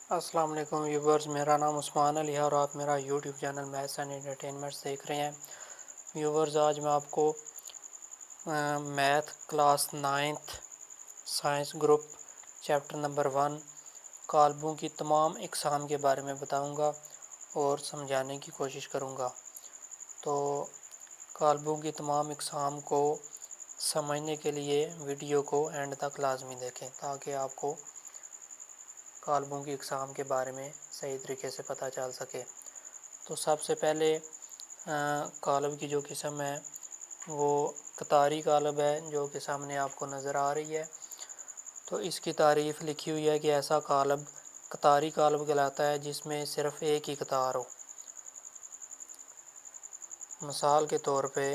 अस्सलाम वालेकुम व्यूवर्स, मेरा नाम उस्मान अली है और आप मेरा YouTube channel maths and entertainments देख रहे हैं। व्यूवर्स, आज मैं आपको math class 9th science group chapter number 1 कालबों की तमाम इकसाम के बारे में बताऊंगा और समझाने की कोशिश करूंगा। तो कालबों की तमाम इकसाम को समझने के लिए वीडियो को एंड तक लाजमी देखें ताकि आपको कालबों की इकसाम के बारे में सही तरीके से पता चल सके। तो सबसे पहले कालब की जो किस्म है वो कतारी कालब है, जो कि सामने आपको नज़र आ रही है। तो इसकी तारीफ़ लिखी हुई है कि ऐसा कालब कतारी कालब कहलाता है जिसमें सिर्फ़ एक ही कतार हो। मिसाल के तौर पे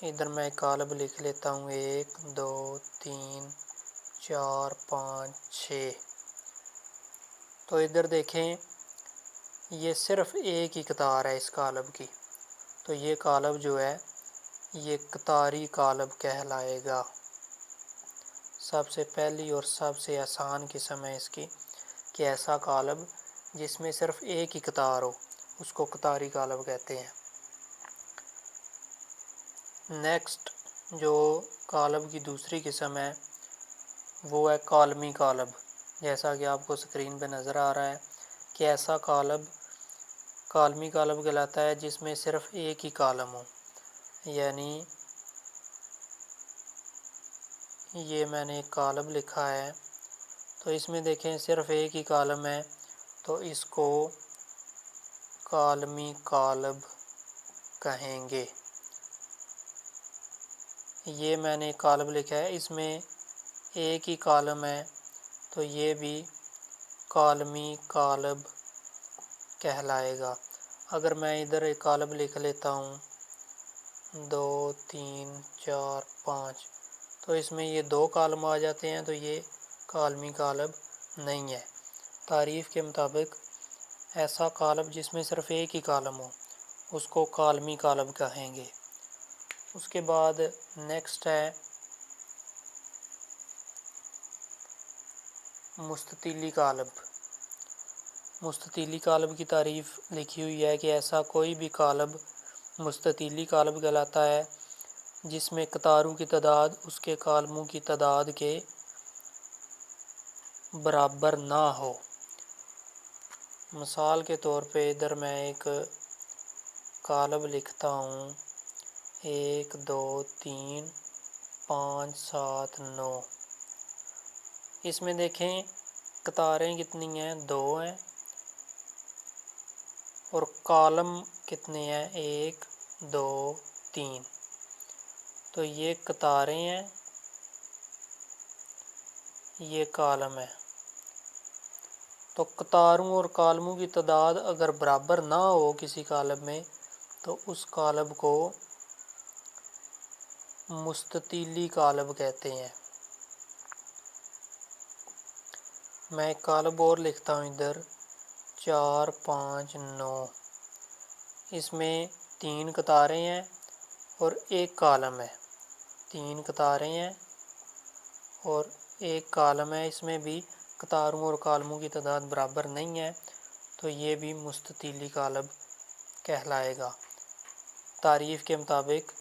इधर मैं एक कालब लिख लेता हूँ, 1 2 3 4 5 6। तो इधर देखें, ये सिर्फ़ एक ही कतार है इस कालब की। तो ये कालब जो है ये कतारी कालब कहलाएगा। सबसे पहली और सबसे आसान किस्म है इसकी कि ऐसा कालब जिसमें सिर्फ एक ही कतार हो उसको कतारी कालब कहते हैं। नेक्स्ट जो कालब की दूसरी किस्म है वो है कालमी कालब। जैसा कि आपको स्क्रीन पे नज़र आ रहा है कि ऐसा कालब कालमी कालब कहलाता है जिसमें सिर्फ एक ही कालम हो। यानी ये मैंने एक कालब लिखा है, तो इसमें देखें सिर्फ एक ही कालम है, तो इसको कालमी कालब कहेंगे। ये मैंने कालब लिखा है, इसमें एक ही कालम है, तो ये भी कालमी कालब कहलाएगा। अगर मैं इधर एक कालब लिख लेता हूँ 2 3 4 5, तो इसमें ये 2 कालम आ जाते हैं, तो ये कालमी कालब नहीं है। तारीफ़ के मुताबिक ऐसा कालब जिसमें सिर्फ एक ही कालम हो उसको कालमी कालब कहेंगे। उसके बाद नेक्स्ट है मुस्ततीली कालब। मुस्ततीली कालब की तारीफ़ लिखी हुई है कि ऐसा कोई भी कालब मुस्ततीली कालब कहलाता है जिसमें कतारों की तादाद उसके कालमों की तादाद के बराबर ना हो। मिसाल के तौर पे इधर मैं एक कालब लिखता हूँ 1 2 3 5 7 9। इसमें देखें कतारें कितनी हैं, 2 हैं, और कालम कितने हैं, 1 2 3। तो ये कतारें हैं, ये कालम है। तो कतारों और कालमों की तादाद अगर बराबर ना हो किसी कालब में तो उस कालब को मुस्ततीली कालब कहते हैं। मैं एक कालब और लिखता हूँ इधर 4 5 9। इसमें 3 कतारें हैं और एक कालम है। 3 कतारें हैं और एक कालम है, इसमें भी कतारों और कालमों की तादाद बराबर नहीं है, तो ये भी मुस्ततीली कालब कहलाएगा। तारीफ़ के मुताबिक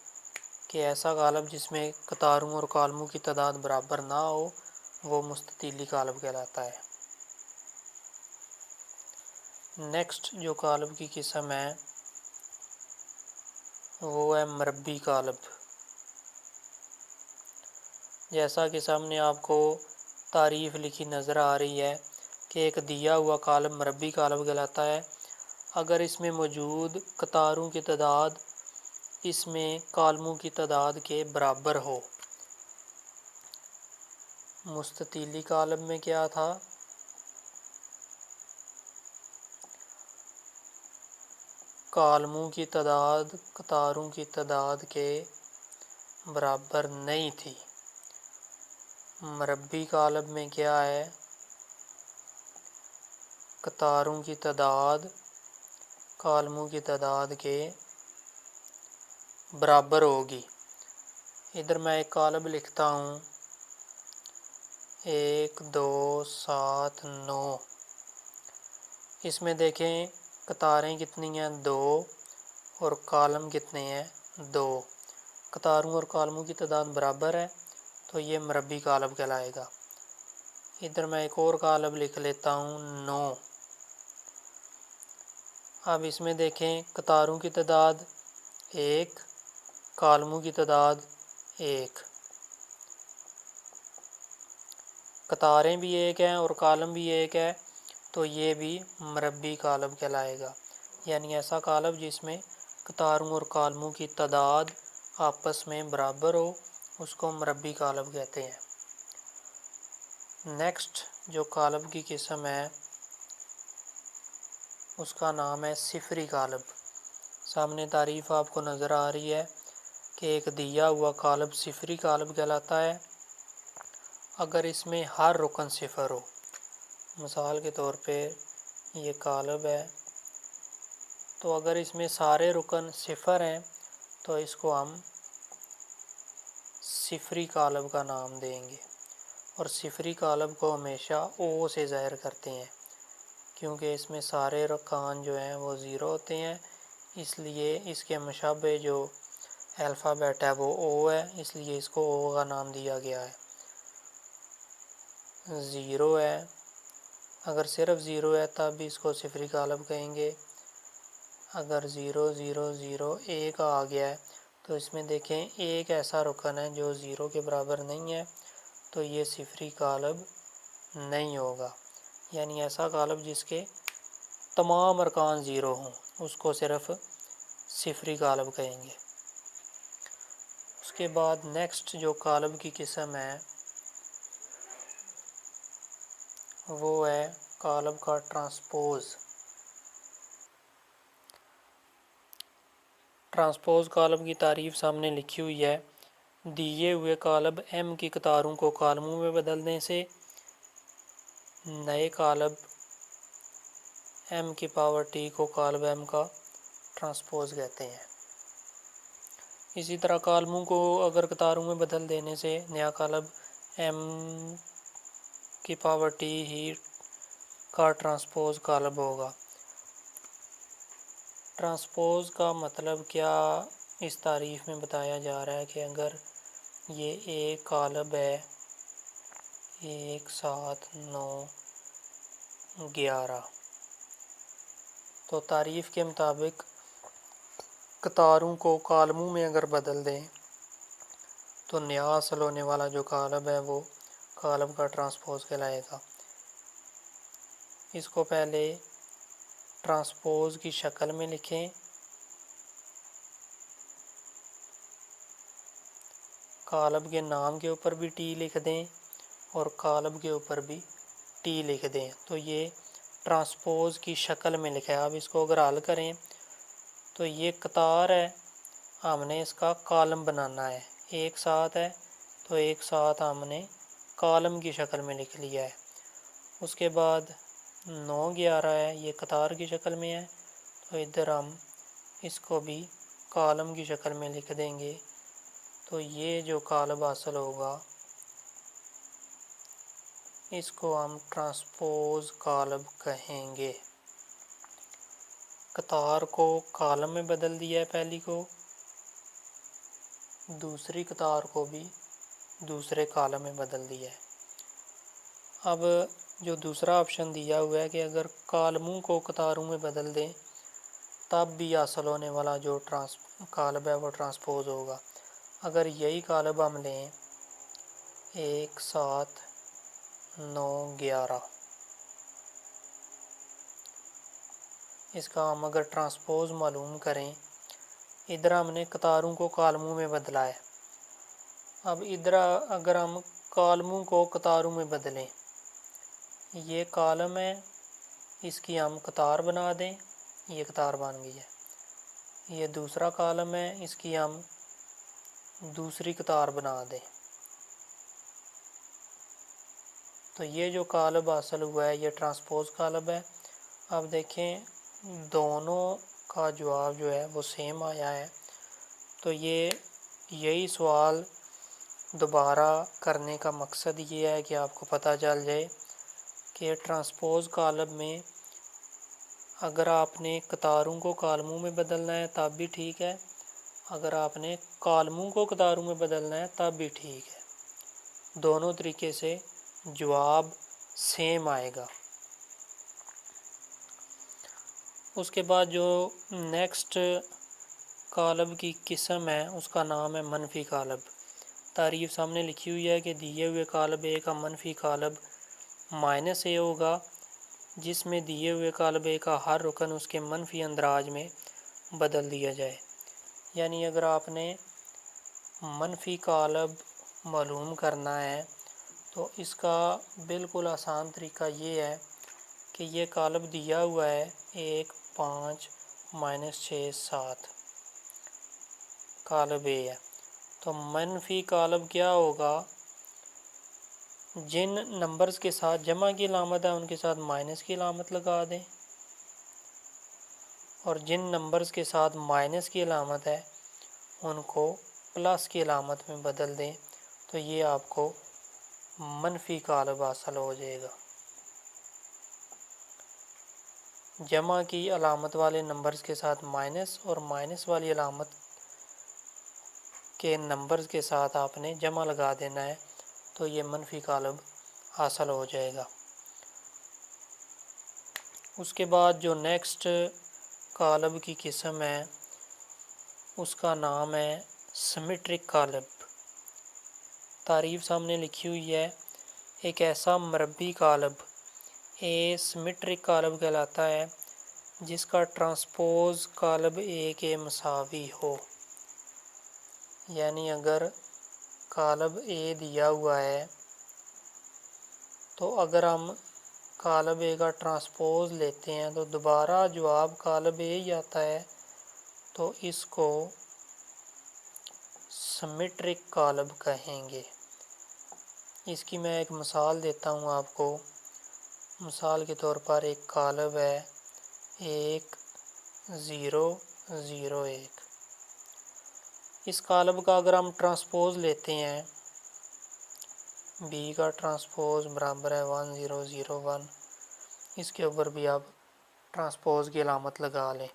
कि ऐसा कालब जिसमें कतारों और कालमों की तादाद बराबर ना हो वो मुस्ततीली कालब कहलाता है। नेक्स्ट जो कालब की किस्म है वो है मरबी कालब। जैसा कि सामने आपको तारीफ़ लिखी नज़र आ रही है कि एक दिया हुआ कालब मरबी कालब कहलाता है अगर इसमें मौजूद कतारों की तादाद इसमें कालमों की तादाद के बराबर हो। मुस्ततीली कालब में क्या था, कालमों की तादाद कतारों की तादाद के बराबर नहीं थी। मरबी कालब में क्या है, कतारों की तादाद कालमों की तादाद के बराबर होगी। इधर मैं एक कालब लिखता हूँ 1 2 7 9। इसमें देखें कतारें कितनी हैं, 2, और कॉलम कितने हैं, 2। कतारों और कॉलमों की तादाद बराबर है तो ये मरबी कॉलम कहलाएगा। इधर मैं एक और कॉलम लिख लेता हूँ 9। अब इसमें देखें कतारों की तादाद 1, कॉलमों की तादाद 1। कतारें भी 1 हैं और कॉलम भी 1 है तो ये भी मरबी कॉलम कहलाएगा। यानी ऐसा कॉलम जिसमें कतारों और कॉलमों की तादाद आपस में बराबर हो उसको मरबी कॉलम कहते हैं। नेक्स्ट जो कॉलम की किस्म है उसका नाम है सिफरी कॉलम। सामने तारीफ़ आपको नज़र आ रही है कि एक दिया हुआ कॉलम सिफरी कॉलम कहलाता है अगर इसमें हर रुकन सिफर हो। मिसाल के तौर पे ये कॉलम है तो अगर इसमें सारे रुकन सिफर हैं तो इसको हम सिफरी कॉलम का नाम देंगे। और सिफरी कॉलम को हमेशा ओ से ज़ाहिर करते हैं क्योंकि इसमें सारे रकान जो हैं वो ज़ीरो होते हैं, इसलिए इसके मुशाबे जो अल्फ़ाबेट है वो ओ है, इसलिए इसको ओ का नाम दिया गया है। ज़ीरो है, अगर सिर्फ ज़ीरो है तब भी इसको सिफरी कॉलम कहेंगे। अगर 0 0 0 1 आ गया है तो इसमें देखें एक ऐसा रुकन है जो ज़ीरो के बराबर नहीं है तो ये सिफरी कॉलम नहीं होगा। यानी ऐसा कॉलम जिसके तमाम अरकान ज़ीरो हों उसको सिर्फ सिफरी कॉलम कहेंगे। उसके बाद नेक्स्ट जो कॉलम की किस्म है वो है कॉलम का ट्रांसपोज़। ट्रांसपोज़ कॉलम की तारीफ़ सामने लिखी हुई है। दिए हुए कॉलम m की कतारों को कॉलमों में बदलने से नए कॉलम m की पावर t को कॉलम m का ट्रांसपोज़ कहते हैं। इसी तरह कॉलमों को अगर कतारों में बदल देने से नया कॉलम m की पावर t ही का ट्रांसपोज़ कॉलम होगा। ट्रांसपोज़ का मतलब क्या इस तारीफ़ में बताया जा रहा है कि अगर ये एक कॉलम है 1 7 9 11 तो तारीफ़ के मुताबिक कतारों को कॉलमों में अगर बदल दें तो नया हासिल होने वाला जो कॉलम है वो कॉलम का ट्रांसपोज़ कहलाएगा। इसको पहले ट्रांसपोज़ की शक्ल में लिखें। कॉलम के नाम के ऊपर भी टी लिख दें और कॉलम के ऊपर भी टी लिख दें तो ये ट्रांसपोज़ की शक्ल में लिखा है। अब इसको अगर हल करें तो ये कतार है, हमने इसका कॉलम बनाना है। एक साथ है तो एक साथ हमने कॉलम की शक्ल में लिख लिया है। उसके बाद 9 11 है, ये कतार की शक्ल में है तो इधर हम इसको भी कॉलम की शक्ल में लिख देंगे तो ये जो कॉलम हासिल होगा इसको हम ट्रांसपोज़ कॉलम कहेंगे। कतार को कॉलम में बदल दिया है पहली को, दूसरी कतार को भी दूसरे कॉलम में बदल दिया है। अब जो दूसरा ऑप्शन दिया हुआ है कि अगर कॉलमों को कतारों में बदल दें तब भी हासिल होने वाला जो कॉलम है वो ट्रांसपोज़ होगा। अगर यही कॉलम हम लें 1 7 9 11 इसका हम अगर ट्रांसपोज़ मालूम करें, इधर हमने कतारों को कॉलमों में बदला है। अब इधर अगर हम कॉलमों को कतारों में बदलें, ये कॉलम है इसकी हम कतार बना दें, ये कतार बन गई है। ये दूसरा कॉलम है इसकी हम दूसरी कतार बना दें तो ये जो कॉलम हासिल हुआ है ये ट्रांसपोज़ कॉलम है। अब देखें दोनों का जवाब जो है वो सेम आया है तो यही सवाल दोबारा करने का मकसद ये है कि आपको पता चल जाए कि ट्रांसपोज़ कॉलम में अगर आपने कतारों को कालमों में बदलना है तब भी ठीक है, अगर आपने कालमों को कतारों में बदलना है तब भी ठीक है। दोनों तरीके से जवाब सेम आएगा। उसके बाद जो नेक्स्ट कालब की किस्म है उसका नाम है मनफी कालब। तारीफ सामने लिखी हुई है कि दिए हुए कालब ए का मनफी कालब -a होगा, जिसमें दिए हुए कालब ए का हर रुकन उसके मनफी अंदराज में बदल दिया जाए। यानी अगर आपने मनफी कालब मालूम करना है तो इसका बिल्कुल आसान तरीका ये है कि ये कालब दिया हुआ है 1 5 -6 7 कालब ए है। तो मनफी कालब क्या होगा, जिन नंबर्स के साथ जमा की अलामत है उनके साथ माइनस की अलामत लगा दें, और जिन नंबर्स के साथ माइनस की अलामत है उनको प्लस की अलामत में बदल दें, तो ये आपको मनफी कालब हासिल हो जाएगा। जमा की अलामत वाले नंबर्स के साथ माइनस और माइनस वाली अलामत के नंबर्स के साथ आपने जमा लगा देना है, तो ये मनफी कालब हासिल हो जाएगा। उसके बाद जो नेक्स्ट कालब की किस्म है उसका नाम है सिमेट्रिक कालब। तारीफ सामने लिखी हुई है, एक ऐसा मरबी कालब ए सिमेट्रिक कालब कहलाता है जिसका ट्रांसपोज कालब ए के मसावी हो। यानी अगर कालब ए दिया हुआ है तो अगर हम कालब ए का ट्रांसपोज लेते हैं तो दोबारा जवाब कालब ए ही आता है, तो इसको सिमेट्रिक कालब कहेंगे। इसकी मैं एक मिसाल देता हूँ आपको। मिसाल के तौर पर एक कालब है 1 0 0 1। इस कालब का अगर हम ट्रांसपोज लेते हैं, बी का ट्रांसपोज बराबर है 1 0 0 1, इसके ऊपर भी आप ट्रांसपोज की अलामत लगा लें।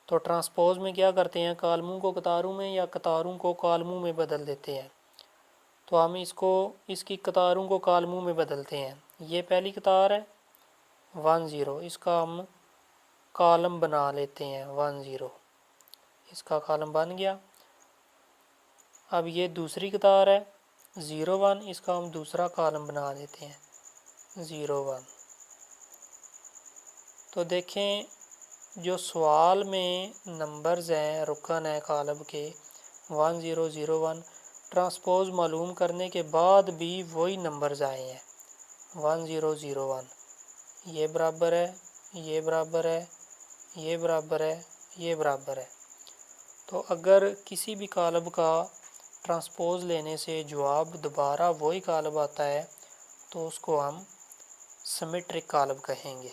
तो ट्रांसपोज में क्या करते हैं, कालमों को कतारों में या कतारों को कालमों में बदल देते हैं। तो हम इसकी कतारों को कालमों में बदलते हैं। ये पहली कतार है 1 0, इसका हम कॉलम बना लेते हैं 1 0, इसका कॉलम बन गया। अब ये दूसरी कतार है 0 1, इसका हम दूसरा कॉलम बना देते हैं 0 1। तो देखें जो सवाल में नंबर्स हैं, रुकन है कालब के 1 0 0 1, ट्रांसपोज मालूम करने के बाद भी वही नंबर्स आए हैं 1 0 0 1। ये बराबर है, ये बराबर है, ये बराबर है, ये बराबर है। तो अगर किसी भी कालब का ट्रांसपोज लेने से जवाब दोबारा वही कालब आता है तो उसको हम सिमेट्रिक कालब कहेंगे।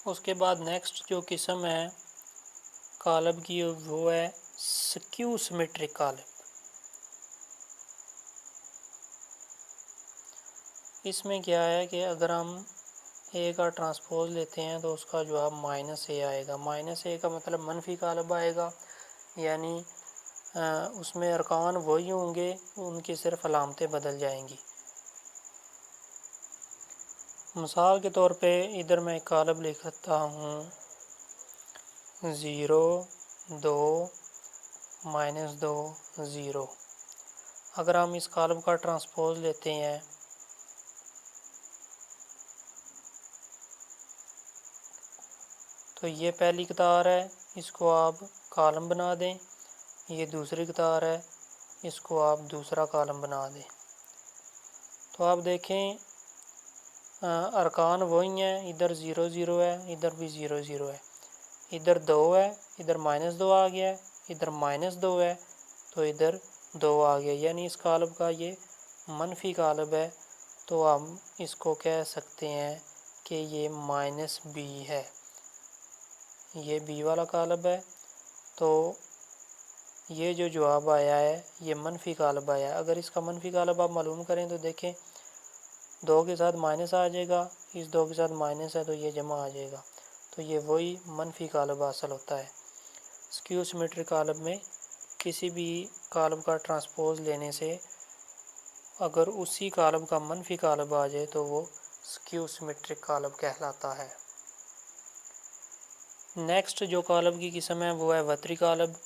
उसके बाद नेक्स्ट जो किस्म है कालब की वो है स्क्यू सिमेट्रिक कालब। इसमें क्या है कि अगर हम ए का ट्रांसपोज लेते हैं तो उसका जवाब -a आएगा। -a का मतलब मनफी कालब आएगा, यानी उसमें अरकान वही होंगे, उनकी सिर्फ अलामतें बदल जाएंगी। मिसाल के तौर पे इधर मैं कालब लिखता हूँ 0 2 -2 0। अगर हम इस कालब का ट्रांसपोज लेते हैं तो ये पहली कतार है, इसको आप कॉलम बना दें। ये दूसरी कतार है, इसको आप दूसरा कॉलम बना दें। तो आप देखें अरकान वही हैं, इधर 0 0 है, इधर भी 0 0 है, इधर 2 है, इधर -2 आ गया है, इधर -2 है, तो इधर 2 आ गया। यानी इस कालब का ये मनफी कालब है, तो हम इसको कह सकते हैं कि ये -b है। ये बी वाला कालब है, तो ये जो जवाब आया है ये मनफी कालब आया है। अगर इसका मनफी कालब आप मालूम करें तो देखें 2 के साथ माइनस आ जाएगा, इस 2 के साथ माइनस है तो ये जमा आ जाएगा, तो ये वही मनफी कालब हासिल होता है। स्क्यू सिमेट्रिक कालब में किसी भी कालब का ट्रांसपोज लेने से अगर उसी कालब का मनफी कालब आ जाए तो वो स्क्यू सिमेट्रिक कालब कहलाता है। नेक्स्ट जो कालब की किस्म है वो है वतरी कालब।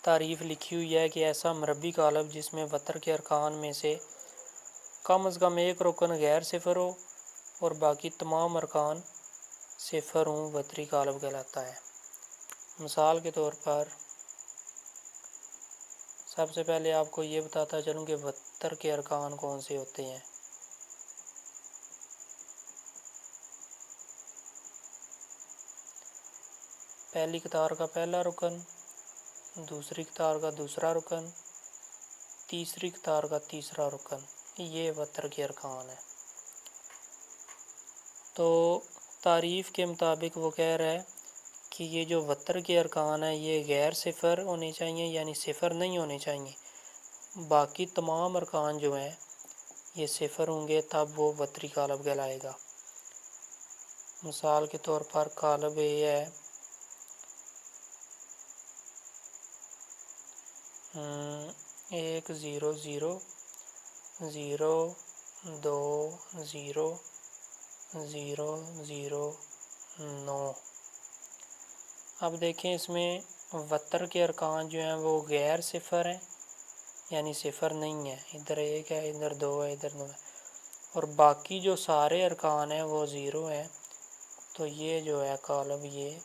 तारीफ़ लिखी हुई है कि ऐसा मरबी कालब जिसमें वतर के अरकान में से कम अज़ कम एक रुकन गैर सिफर हो और बाकी तमाम अरकान सिफर हों, वतरी कालब कहलाता है। मिसाल के तौर पर सबसे पहले आपको ये बताता चलूँ कि वतर के अरकान कौन से होते हैं। पहली कतार का पहला रुकन, दूसरी कतार का दूसरा रुकन, तीसरी कतार का तीसरा रुकन, ये वतर के अरकान है। तो तारीफ़ के मुताबिक वो कह रहा है कि ये जो वतर के अरकान है ये गैर सिफर होने चाहिए, यानी सिफर नहीं होने चाहिए। बाकी तमाम अरकान जो हैं ये सिफर होंगे तब वो वतरी कालब कहलाएगा। मिसाल के तौर पर कालब ये है 1 0 0 0 2 0 0 0 9। अब देखें इसमें वतर के अरकान जो हैं वो गैर सिफर हैं, यानी सिफर नहीं है। इधर 1 है, इधर 2 है, इधर 9 है, और बाकी जो सारे अरकान हैं वो ज़ीरो हैं। तो ये जो है कालब ये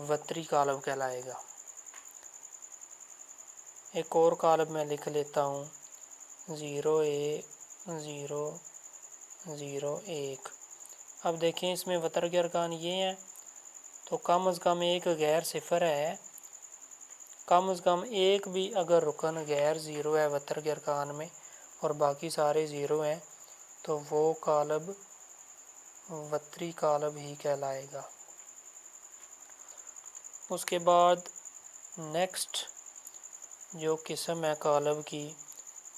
वतरी कालब कहलाएगा। एक और कालब मैं लिख लेता हूँ 0 1 0 0 1। अब देखें इसमें वतर के अरकान ये हैं, तो कम अज़ कम एक गैर सिफर है, कम अज़ कम एक भी अगर रुकन गैर ज़ीरो है वतर के अरकान में और बाकी सारे ज़ीरो हैं तो वो कालब वतरी कालब ही कहलाएगा। उसके बाद नेक्स्ट जो किस्म है कालब की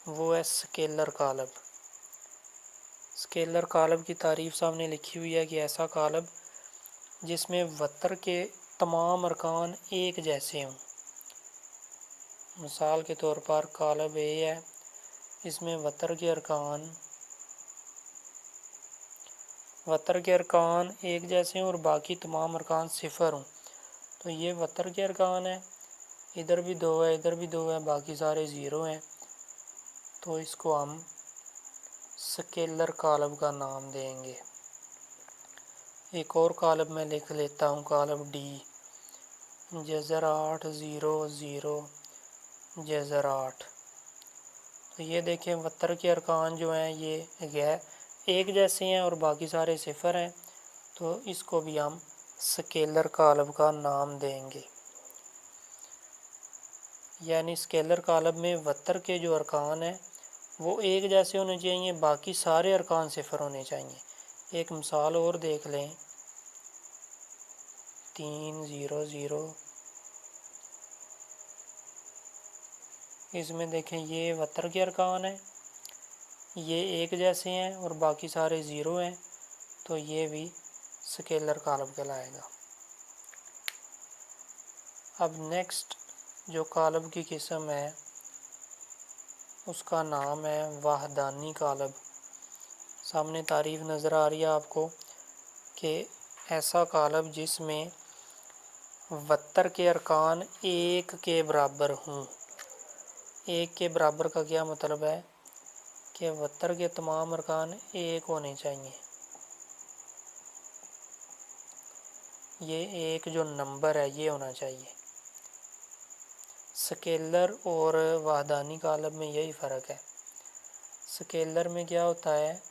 वो है स्केलर कालब। स्केलर कालब की तारीफ़ सामने लिखी हुई है कि ऐसा कालब जिसमें वतर के तमाम अरकान एक जैसे हों। मिसाल के तौर पर कालब ए है, इसमें वतर के अरकान एक जैसे हों और बाकी तमाम अरकान सिफर हों, तो ये वतर के अरकान है। इधर भी 2 है, इधर भी 2 है, बाकी सारे ज़ीरो हैं, तो इसको हम स्केलर कालब का नाम देंगे। एक और कालब मैं लिख लेता हूँ, कालब डी, जज़र 8 0 0 जज़र 8। तो ये देखें वतर के अरकान जो हैं ये गैर एक जैसे हैं और बाकी सारे सिफर हैं, तो इसको भी हम स्केलर कालब का नाम देंगे। यानी स्केलर कालब में वतर के जो अरकान हैं वो एक जैसे होने चाहिए, बाकी सारे अरकान सिफर होने चाहिए। एक मिसाल और देख लें 3 0 0। इसमें देखें ये वतर के अरकान है, ये एक जैसे हैं और बाकी सारे ज़ीरो हैं, तो ये भी स्केलर कालब कहलाएगा। अब नेक्स्ट जो कालब की किस्म है उसका नाम है वाहदानी कालब। सामने तारीफ़ नज़र आ रही है आपको कि ऐसा कालब जिसमें वतर के अरकान एक के बराबर हों। एक के बराबर का क्या मतलब है कि वतर के तमाम अरकान एक होने चाहिए। ये एक जो नंबर है ये होना चाहिए। स्केलर और वाहदानी कालब में यही फ़र्क है। स्केलर में क्या होता है,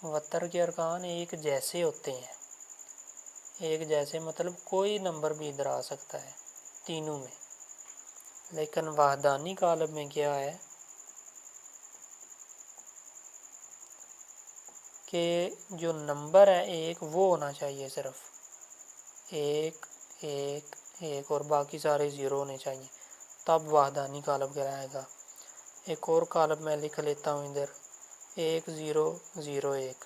वतर के अरकान एक जैसे होते हैं। एक जैसे मतलब कोई नंबर भी इधर आ सकता है तीनों में। लेकिन वाहदानी कालब में क्या है कि जो नंबर है एक वो होना चाहिए, सिर्फ 1 1 1 और बाकी सारे ज़ीरो होने चाहिए, तब वाहदानी कालब कहलाएगा। एक और कालब मैं लिख लेता हूँ इधर 1 0 0 1,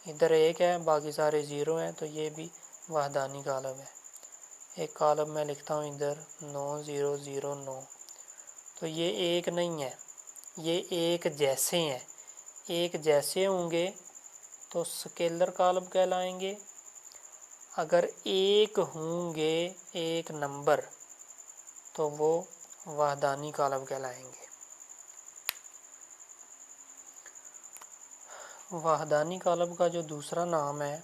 इधर 1 है बाकी सारे ज़ीरो हैं तो ये भी वाहदानी कालब है। एक कालब मैं लिखता हूँ इधर 9 0 0 9, तो ये एक नहीं है, ये एक जैसे हैं। एक जैसे होंगे तो स्केलर कालब कहलाएंगे। अगर एक होंगे एक नंबर तो वो वाहदानी कालब कहलाएंगे। वाहदानी कालब का जो दूसरा नाम है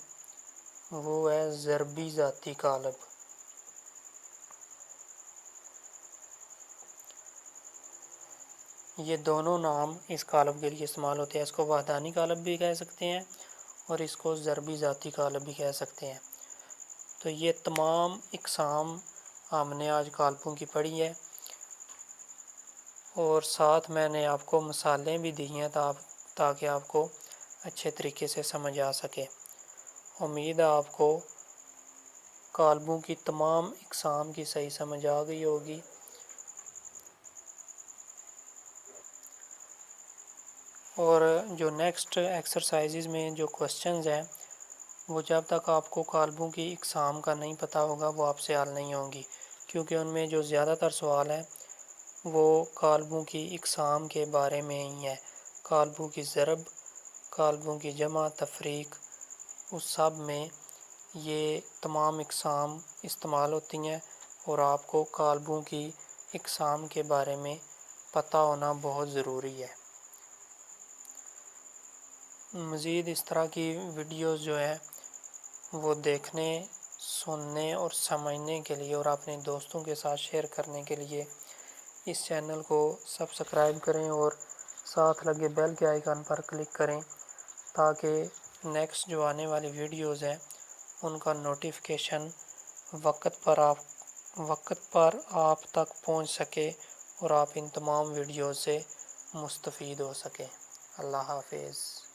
वो है ज़रबी ज़ाती कालब। ये दोनों नाम इस कालब के लिए इस्तेमाल होते हैं। इसको वाहदानी कालब भी कह सकते हैं और इसको ज़रबी ज़ाती कालब भी कह सकते हैं। तो ये तमाम इकसाम हमने आज कालबों की पढ़ी है और साथ मैंने आपको मिसालें भी दी हैं ताकि आपको अच्छे तरीके से समझ आ सके। उम्मीद है आपको कालबों की तमाम इकसाम की सही समझ आ गई होगी। और जो नेक्स्ट एक्सरसाइजेज में जो क्वेश्चंस हैं वो जब तक आपको कालबों की इकसाम का नहीं पता होगा वो आपसे हल नहीं होंगी, क्योंकि उनमें जो ज़्यादातर सवाल हैं वो कालबों की इकसाम के बारे में ही है। कालबों की ज़रब, कालबों की जमा तफरीक, उस सब में ये तमाम इकसाम इस्तेमाल होती हैं और आपको कालबों की इकसाम के बारे में पता होना बहुत ज़रूरी है। मज़ीद इस तरह की वीडियोस जो है वो देखने, सुनने और समझने के लिए और अपने दोस्तों के साथ शेयर करने के लिए इस चैनल को सब्सक्राइब करें और साथ लगे बेल के आइकन पर क्लिक करें ताकि नेक्स्ट जो आने वाली वीडियोस हैं उनका नोटिफिकेशन वक्त पर आप तक पहुंच सके और आप इन तमाम वीडियो से मुस्तफ़ीद हो सकें। अल्लाह हाफ़िज़।